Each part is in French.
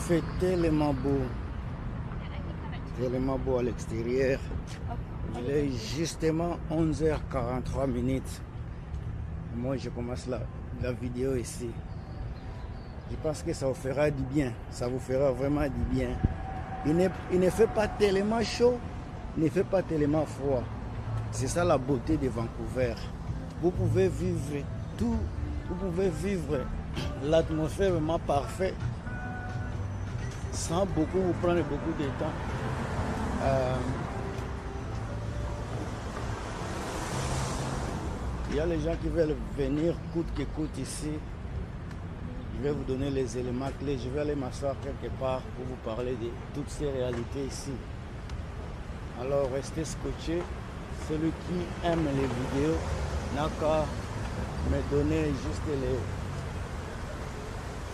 fait tellement beau à l'extérieur. Il est justement 11h43 minutes. Moi, je commence la vidéo ici. Je pense que ça vous fera du bien. Ça vous fera vraiment du bien. Il ne fait pas tellement chaud, il ne fait pas tellement froid. C'est ça la beauté de Vancouver. Vous pouvez vivre tout, vous pouvez vivre l'atmosphère vraiment parfaite sans beaucoup vous prendre beaucoup de temps. Il y a les gens qui veulent venir coûte que coûte ici. Je vais vous donner les éléments clés. Je vais aller m'asseoir quelque part pour vous parler de toutes ces réalités ici. Alors restez scotché. Celui qui aime les vidéos n'a qu'à me donner juste les...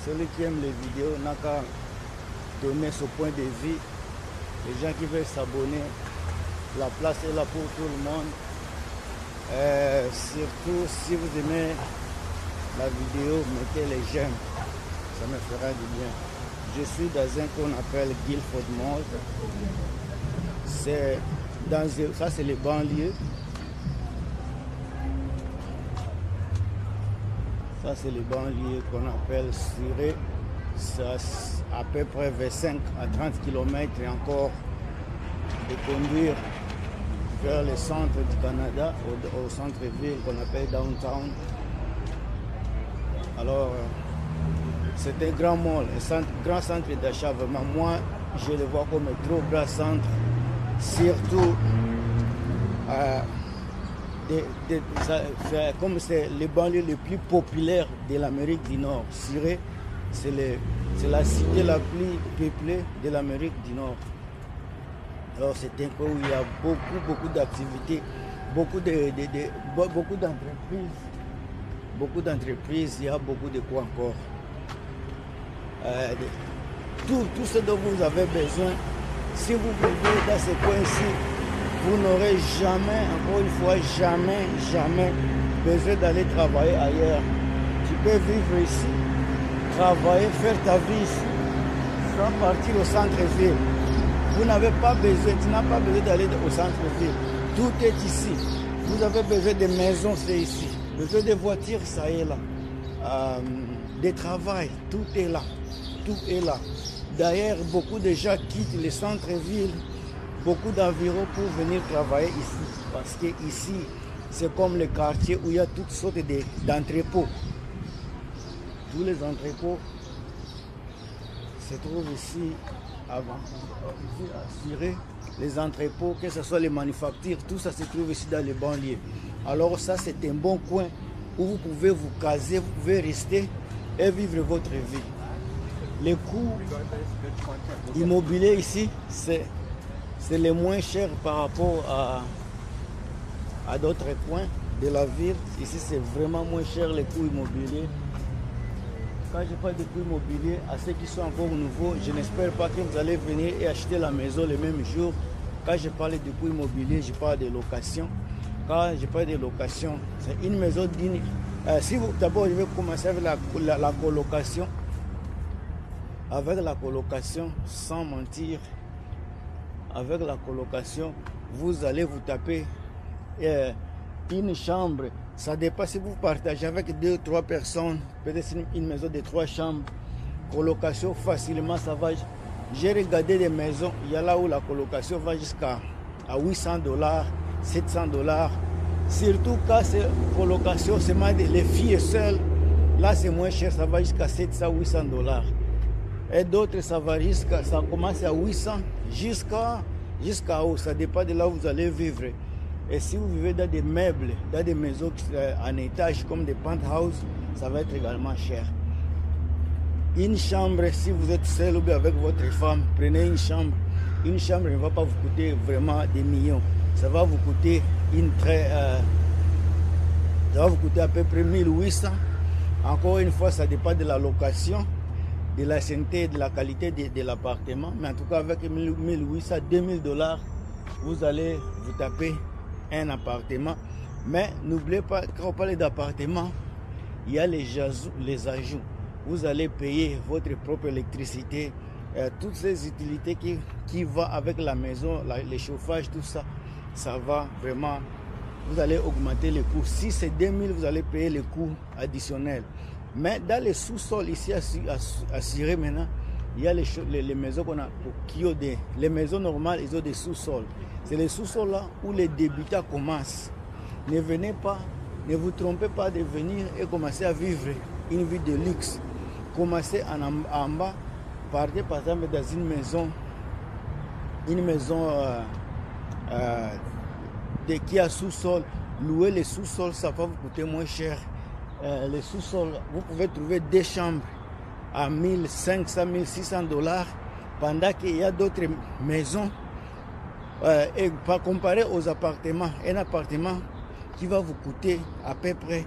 Celui qui aime les vidéos n'a qu'à donner son point de vue. Les gens qui veulent s'abonner, la place est là pour tout le monde. Surtout si vous aimez la vidéo, mettez les j'aime, ça me fera du bien. Je suis dans un qu'on appelle Guilford Mall. C'est dans ça, c'est les banlieues. Ça, c'est les banlieues qu'on appelle Surrey. Ça, à peu près 25 à 30 km et encore de conduire vers le centre du Canada, au centre-ville qu'on appelle Downtown. Alors, c'est un grand mall, un grand centre d'achat. Vraiment, moi, je le vois comme un trop grand centre. Surtout, comme c'est les banlieues les plus populaires de l'Amérique du Nord. Surrey, c'est la cité la plus peuplée de l'Amérique du Nord. Alors c'est un peu où il y a beaucoup d'activités, beaucoup d'entreprises, il y a beaucoup de quoi encore. Tout ce dont vous avez besoin, si vous vivez dans ce coin-ci, vous n'aurez jamais, encore une fois, jamais besoin d'aller travailler ailleurs. Tu peux vivre ici, travailler, faire ta vie ici, sans partir au centre-ville. Vous n'avez pas besoin, tu n'as pas besoin d'aller au centre-ville. Tout est ici. Vous avez besoin de maisons, c'est ici. Besoin de voitures, ça est là. De travail, tout est là. Tout est là. D'ailleurs, beaucoup de gens quittent les centres-villes, beaucoup d'environs pour venir travailler ici. Parce que ici, c'est comme le quartier où il y a toutes sortes d'entrepôts. Tous les entrepôts se trouvent ici. Ici à Surrey, les entrepôts, que ce soit les manufactures, tout ça se trouve ici dans les banlieues. Alors ça, c'est un bon coin où vous pouvez vous caser, vous pouvez rester et vivre votre vie. Les coûts immobiliers ici, c'est les moins chers par rapport à d'autres coins de la ville. Ici, c'est vraiment moins cher les coûts immobiliers. Quand je parle de coûts immobiliers, à ceux qui sont encore nouveaux, je n'espère pas que vous allez venir et acheter la maison le même jour. Quand je parle de coûts immobiliers, je parle de location. Quand je parle de location, c'est une maison digne. D'abord, je vais commencer avec la colocation. Avec la colocation, sans mentir, avec la colocation, vous allez vous taper une chambre. Ça dépend si vous partagez avec 2 ou 3 personnes, peut-être une maison de 3 chambres. Colocation, facilement, ça va. J'ai regardé des maisons, il y a là où la colocation va jusqu'à $800, $700. Surtout quand c'est colocation, c'est les filles seules. Là, c'est moins cher, ça va jusqu'à $700, $800. Et d'autres, ça commence à 800 jusqu'à haut. Ça dépend de là où vous allez vivre. Et si vous vivez dans des meubles, dans des maisons en étage comme des penthouses, ça va être également cher. Une chambre, si vous êtes seul ou bien avec votre femme, prenez une chambre. Une chambre ne va pas vous coûter vraiment des millions. Ça va vous coûter ça va vous coûter à peu près 1800. Encore une fois, ça dépend de la location, de la santé, de la qualité de l'appartement. Mais en tout cas, avec 1800, $2000, vous allez vous taper un appartement. Mais n'oubliez pas, quand on parle d'appartement, il y a les ajouts. Vous allez payer votre propre électricité, toutes ces utilités qui vont avec la maison, les chauffages, tout ça, ça va vraiment, vous allez augmenter les coûts. Si c'est 2000, vous allez payer les coûts additionnels. Mais dans les sous-sols ici à Siré maintenant, il y a les maisons qu'on a qui ont les maisons normales, ils ont des sous-sols. C'est les sous-sols là où les débutants commencent. Ne venez pas, ne vous trompez pas de venir et commencer à vivre une vie de luxe. Commencez en bas, partez par exemple dans une maison qui a sous-sol. Louer les sous-sols, ça va vous coûter moins cher. Les sous-sols, vous pouvez trouver des chambres à 1500, 1600 $, pendant qu'il y a d'autres maisons. Et par comparé aux appartements, un appartement qui va vous coûter à peu près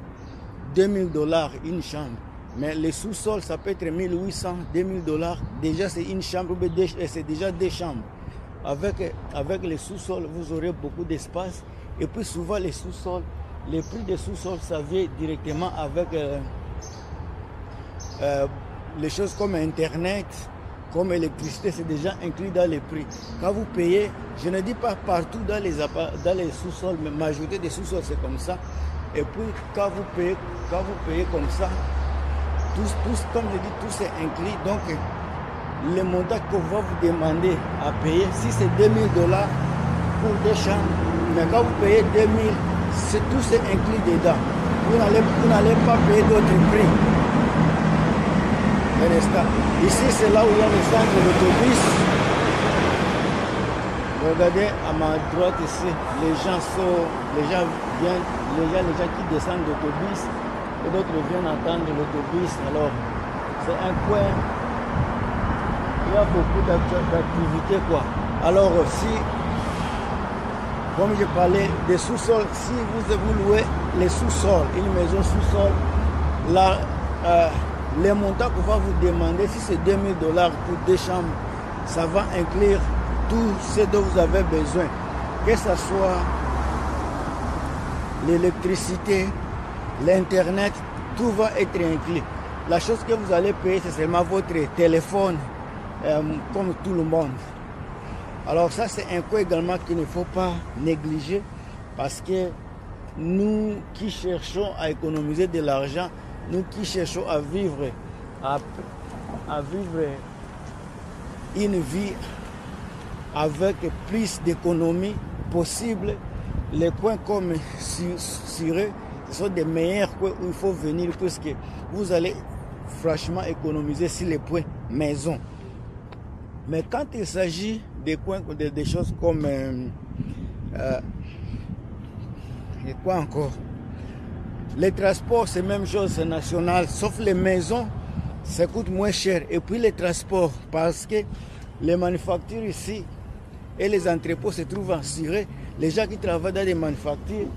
2000 $ une chambre. Mais les sous-sols, ça peut être 1800, 2000 $. Déjà, c'est une chambre, c'est déjà des chambres. Avec les sous-sols, vous aurez beaucoup d'espace. Et puis souvent, les sous-sols, les prix des sous-sols, ça vient directement avec les choses comme Internet, comme électricité, c'est déjà inclus dans les prix. Quand vous payez, je ne dis pas partout dans les sous-sols, mais la majorité des sous-sols, c'est comme ça. Et puis, quand vous payez comme ça, comme je dis, tout c'est inclus. Donc, le montant qu'on va vous demander à payer, si c'est 2000 $ pour des chambres, mais quand vous payez 2000, tout c'est inclus dedans. Vous n'allez pas payer d'autres prix. Ici, c'est là où il y a le centre de l'autobus. Regardez à ma droite ici, les gens qui descendent l'autobus et d'autres viennent attendre l'autobus. Alors, c'est un coin. Il y a beaucoup d'activités, quoi. Alors, comme je parlais des sous-sols, si vous louez les sous-sols, une maison sous-sol, là, les montants qu'on va vous demander, si c'est 2000 $ pour deux chambres, ça va inclure tout ce dont vous avez besoin. Que ce soit l'électricité, l'Internet, tout va être inclus. La chose que vous allez payer, c'est seulement votre téléphone, comme tout le monde. Alors ça, c'est un coût également qu'il ne faut pas négliger, parce que nous qui cherchons à économiser de l'argent, nous qui cherchons à vivre une vie avec plus d'économie possible, les coins comme Siré, ce sont des meilleurs coins où il faut venir, puisque vous allez franchement économiser sur les points maison. Mais quand il s'agit des coins, des choses comme et quoi encore? Les transports, c'est la même chose, c'est national, sauf les maisons, ça coûte moins cher. Et puis les transports, parce que les manufactures ici et les entrepôts se trouvent en Siré. Les gens qui travaillent dans des manufactures,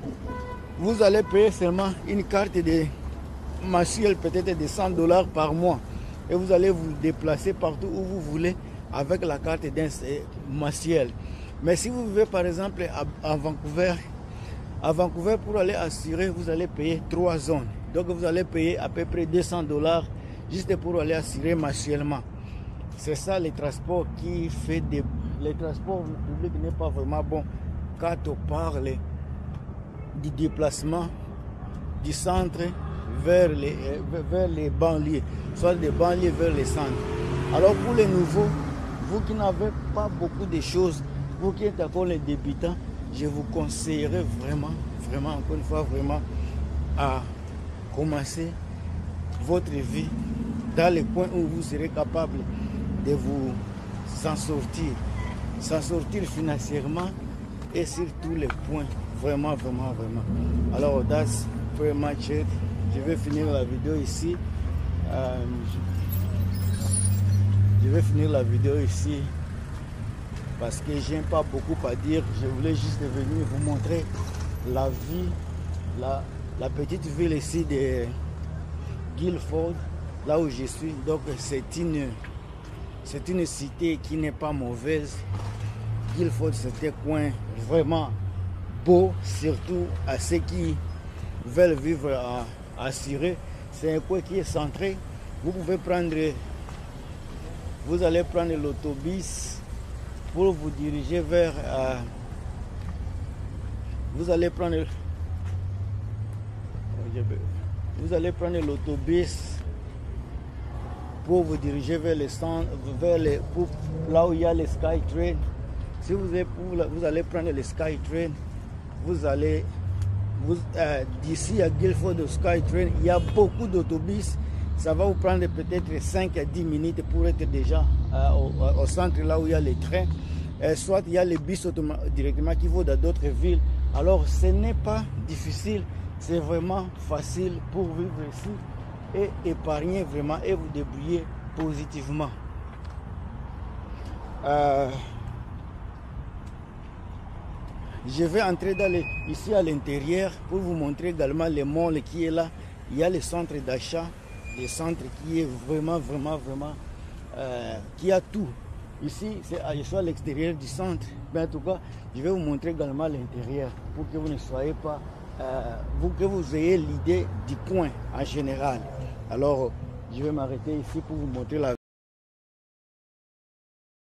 vous allez payer seulement une carte de mensuelle, peut-être de 100 $ par mois. Et vous allez vous déplacer partout où vous voulez avec la carte mensuelle. Mais si vous vivez par exemple à Vancouver, pour aller à Siré, vous allez payer 3 zones. Donc vous allez payer à peu près 200 $ juste pour aller à Siré mensuellement. C'est ça les transports qui fait les transports publics n'est pas vraiment bon quand on parle du déplacement du centre vers les banlieues, soit des banlieues vers les centres. Alors pour les nouveaux, vous qui n'avez pas beaucoup de choses, vous qui êtes encore les débutants, je vous conseillerais vraiment, encore une fois, à commencer votre vie dans les coins où vous serez capable de vous en sortir financièrement et sur tous les points, vraiment. Alors, that's pretty much it. Je vais finir la vidéo ici. Parce que je n'ai pas beaucoup à dire. Je voulais juste venir vous montrer la vie, la petite ville ici de Guildford, là où je suis. Donc c'est une cité qui n'est pas mauvaise. Guildford, c'est un coin vraiment beau, surtout à ceux qui veulent vivre à Siré. C'est un coin qui est centré. Vous pouvez prendre vous allez prendre l'autobus pour vous diriger vers... vous allez prendre l'autobus pour vous diriger vers les centres, là où il y a les SkyTrain. Si vous allez prendre les SkyTrain, vous allez d'ici à Guildford de SkyTrain, il y a beaucoup d'autobus. Ça va vous prendre peut-être 5 à 10 minutes pour être déjà au centre là où il y a les trains. Soit il y a les bus directement qui vont dans d'autres villes. Alors ce n'est pas difficile, c'est vraiment facile pour vivre ici et épargner vraiment et vous débrouiller positivement. Je vais entrer ici à l'intérieur pour vous montrer également le mall qui est là. Il y a le centre d'achat, le centre qui est vraiment qui a tout. Ici, je suis à l'extérieur du centre, mais en tout cas, je vais vous montrer également l'intérieur pour que vous ne soyez pas, que vous ayez l'idée du coin en général. Alors, je vais m'arrêter ici pour vous montrer la